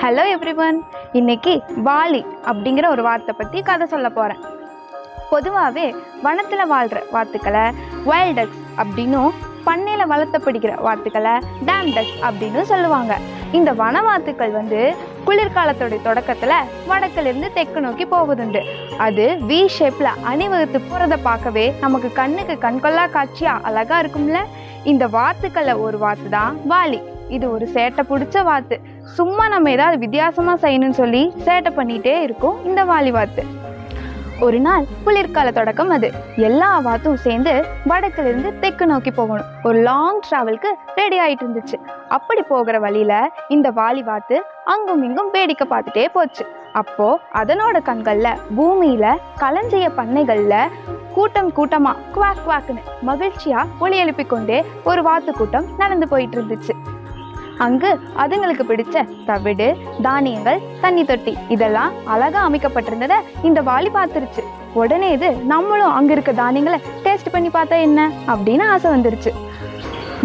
Hello everyone. இன்னைக்கு வாலி அப்படிங்கிற ஒரு வார்த்தை பற்றி கதை சொல்ல போகிறேன். பொதுவாகவே வனத்தில் வாழ்கிற வாத்துக்களை வைல்ட் டக்ஸ் அப்படின்னும், பண்ணையில் வளர்த்தப்படுகிற வாத்துக்களை டேம் டக்ஸ் அப்படின்னு சொல்லுவாங்க. இந்த வனவாத்துக்கள் குளிர்காலத்தோடைய தொடக்கத்தில் வடக்கிலிருந்து தெற்கு நோக்கி போவதுண்டு. அது வி ஷேப்பில் அணிவகுத்து போகிறத பார்க்கவே நமக்கு கண்ணுக்கு கண்கொள்ளா காட்சியாக அழகாக இருக்கும்ல. இந்த வாத்துக்களில் ஒரு வாத்து தான் வாலி. இது ஒரு சேட்டை பிடிச்ச வாத்து. சும்மா நம்ம ஏதாவது வித்தியாசமாக செய்யணும்னு சொல்லி சேட்டை பண்ணிகிட்டே இருக்கும் இந்த வாலி வாத்து. ஒரு நாள் குளிர்கால தொடக்கம். அது எல்லா வாத்தும் சேர்ந்து வடக்குலேருந்து தெற்கு நோக்கி போகணும். ஒரு லாங் ட்ராவலுக்கு ரெடி ஆகிட்டு இருந்துச்சு. அப்படி போகிற வழியில் இந்த வாலி வாத்து அங்கும் இங்கும் வேடிக்கை பார்த்துட்டே போச்சு. அப்போ அதனோட கண்களில் பூமியில் களஞ்சிய பண்ணைகளில் கூட்டம் கூட்டமாக குவாக் குவாக்குன்னு மகிழ்ச்சியாக ஒலி எழுப்பி கொண்டே ஒரு வாத்து கூட்டம் நடந்து போயிட்டு இருந்துச்சு. அங்கு அதுங்களுக்கு பிடிச்ச தவிடு, தானியங்கள், தண்ணி தொட்டி இதெல்லாம் அழகா அமைக்கப்பட்டிருந்ததை இந்த வாலி பார்த்துருச்சு. உடனே இது நம்மளும் அங்க இருக்க தானியங்களை டேஸ்ட் பண்ணி பார்த்தா என்ன அப்படின்னு ஆசை வந்துருச்சு.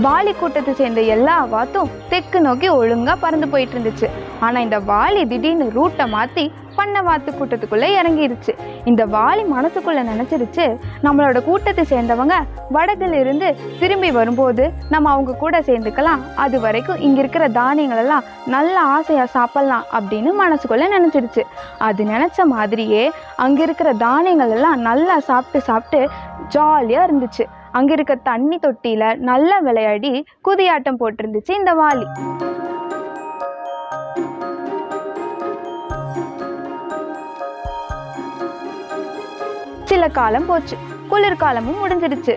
வாலி கூட்டத்தை சேர்ந்த எல்லா வாத்தும் தெற்கு நோக்கி ஒழுங்கா பறந்து போயிட்டு இருந்துச்சு. ஆனா இந்த வாலி திடீர்னு ரூட்டை மாத்தி பண்ண வாத்து கூட்டத்துக்குள்ள இறங்கிருச்சு. இந்த வாலி மனசுக்குள்ள நினைச்சிருச்சு, நம்மளோட கூட்டத்தை சேர்ந்தவங்க வடக்குல இருந்து திரும்பி வரும்போது நம்ம அவங்க கூட சேர்ந்துக்கலாம், அது வரைக்கும் இங்க இருக்கிற தானியங்கள் எல்லாம் நல்ல ஆசையா சாப்பிடலாம் அப்படின்னு மனசுக்குள்ள நினைச்சிருச்சு. அது நினைச்ச மாதிரியே அங்க இருக்கிற தானியங்கள் எல்லாம் நல்லா சாப்பிட்டு ஜாலியா இருந்துச்சு. அங்க இருக்க தண்ணி தொட்டியில நல்லா விளையாடி குதியாட்டம் போட்டிருந்துச்சு இந்த வாலி. சில காலம் போச்சு. குளிர்காலமும் முடிஞ்சிடுச்சு.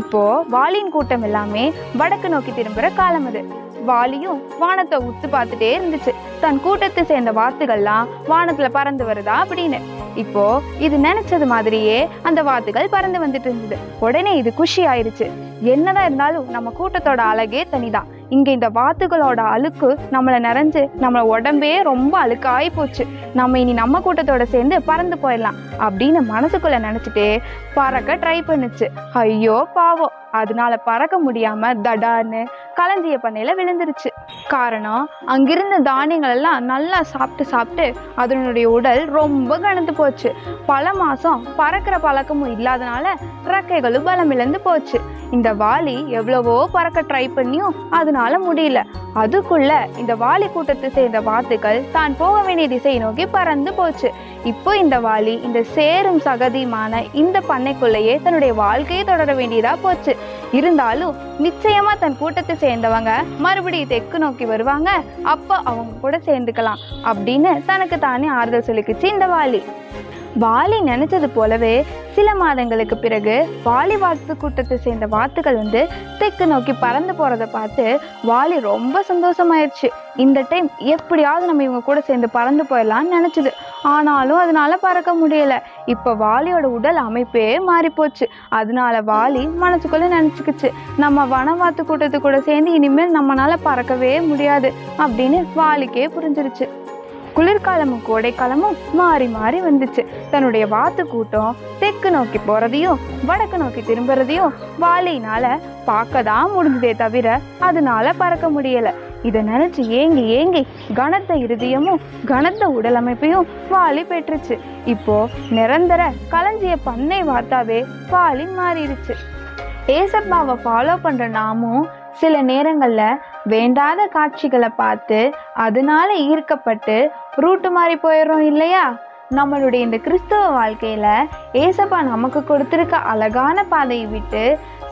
இப்போ வாலியின் கூட்டம் எல்லாமே வடக்கு நோக்கி திரும்புற காலம். அது வாலியும் வானத்தை உத்து பார்த்துட்டே இருந்துச்சு. தன் கூட்டத்தை சேர்ந்த வாத்துகள்லாம் வானத்துல பறந்து வருதா அப்படின்னு. இப்போ இது நினைச்சது மாதிரியே அந்த வாத்துகள் பறந்து வந்துட்டு இருந்தது. உடனே இது குஷி ஆயிடுச்சு. என்னதான் இருந்தாலும் நம்ம கூட்டத்தோட அழகே தனிதான். இங்க இந்த வாத்துகளோட அழுக்கு நம்மளை நிறைஞ்சு நம்மள உடம்பே ரொம்ப அழுக்காகி போச்சு. நம்ம இனி நம்ம கூட்டத்தோட சேர்ந்து பறந்து போயிடலாம் அப்படின்னு மனசுக்குள்ள நினைச்சிட்டே பறக்க ட்ரை பண்ணுச்சு. ஐயோ பாவம், அதனால பறக்க முடியாம தடான்னு களஞ்சிய பண்ணையில விழுந்துருச்சு. காரணம், அங்கிருந்த தானியங்கள் எல்லாம் நல்லா சாப்பிட்டு அதனுடைய உடல் ரொம்ப கனத்து போச்சு. பல மாசம் பறக்கிற பழக்கமும் இல்லாதனால ரெக்கைகளும் பலம் இழந்து போச்சு. இந்த வாலி எவ்வளவோ பறக்க ட்ரை பண்ணியும் அதனால முடியல. அதுக்குள்ள இந்த வாலி கூட்டத்தை சேர்ந்த வாத்துக்கள் தான் போக வேண்டிய திசையை நோக்கி பறந்து போச்சு. இப்போ இந்த வாலி இந்த சேரும் சகதியுமான இந்த பண்ணைக்குள்ளேயே தன்னுடைய வாழ்க்கையை தொடர வேண்டியதா போச்சு. இருந்தாலும் நிச்சயமா தன் கூட்டத்தை சேர்ந்தவங்க மறுபடியும் தெற்கு நோக்கி வருவாங்க, அப்போ அவங்க கூட சேர்ந்துக்கலாம் அப்படின்னு தனக்கு தானே ஆறுதல் சொல்லிக்கிச்சு இந்த வாலி. வாலி நினைச்சது போலவே சில மாதங்களுக்கு பிறகு வாலி வாத்து கூட்டத்தை சேர்ந்த வாத்துகள் தெற்கு நோக்கி பறந்து போறதை பார்த்து வாலி ரொம்ப சந்தோஷமாயிருச்சு. இந்த டைம் எப்படியாவது நம்ம இவங்க கூட சேர்ந்து பறந்து போயிடலாம்னு நினைச்சது. ஆனாலும் அதனால பறக்க முடியல. இப்ப வாலியோட உடல் அமைப்பே மாறி போச்சு. அதனால வாலி மனசுக்குள்ள நினைச்சுக்கிச்சு, நம்ம வனவாத்து கூட்டத்து கூட சேர்ந்து இனிமேல் நம்மளால பறக்கவே முடியாது அப்படின்னு வாலிக்கே புரிஞ்சிருச்சு. குளிர்காலமும் கோடைக்காலமும் மாறி மாறி வந்துச்சு. தன்னுடைய வாத்து கூட்டம் தெற்கு நோக்கி போறதையும் வடக்கு நோக்கி திரும்புறதையும் வாலியினால பார்க்கதான் முடிஞ்சதே தவிர அதனால பறக்க முடியல. இதை நினைச்சு ஏங்கி கனத்த இருதயமும் கனத்த உடல் அமைப்பையும் வாலி பெற்றுச்சு. இப்போ நிரந்தர களஞ்சிய பண்ணை வாத்தாவே வாலி மாறிடுச்சு. ஏசப்பாவை ஃபாலோ பண்ற நாமும் சில நேரங்கள்ல வேண்டாத காட்சிகளை பார்த்து அதனால ஈர்க்கப்பட்டு ரூட்டு மாறி போயிடுறோம் இல்லையா? நம்மளுடைய இந்த கிறிஸ்தவ வாழ்க்கையில ஏசப்பா நமக்கு கொடுத்திருக்க அழகான பாதையை விட்டு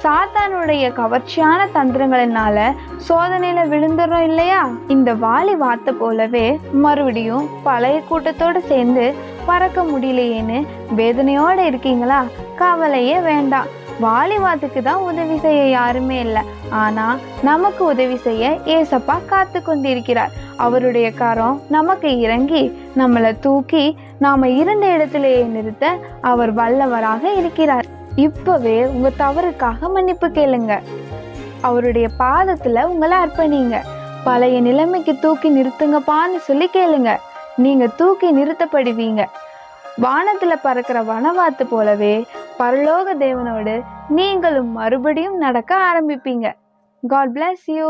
சாத்தானுடைய கவர்ச்சியான தந்திரங்களினால சோதனையில விழுந்துடுறோம் இல்லையா? இந்த வாலி வார்த்தை போலவே மறுபடியும் பழைய கூட்டத்தோடு சேர்ந்து பறக்க முடியலையேன்னு வேதனையோடு இருக்கீங்களா? கவலையே வேண்டாம். வாலி வாத்துக்கு தான் உதவி செய்ய யாருமே இல்லை. ஆனா நமக்கு உதவி செய்ய ஏசப்பா காத்து கொண்டிருக்கிறார். அவருடைய கரம் நமக்கு இறங்கி நம்மளை தூக்கி நாம இருந்த இடத்திலேயே நிறுத்த அவர் வல்லவராக இருக்கிறார். இப்பவே உங்க தவறுக்காக மன்னிப்பு கேளுங்க. அவருடைய பாதத்துல உங்களை அர்ப்பணிங்க. பழைய நிலைமைக்கு தூக்கி நிறுத்துங்கப்பான்னு சொல்லி கேளுங்க. நீங்க தூக்கி நிறுத்தப்படுவீங்க. வானத்துல பறக்கிற வனவாத்து போலவே பரலோக தேவனோடு நீங்களும் மறுபடியும் நடக்க ஆரம்பிப்பீங்க. God bless you.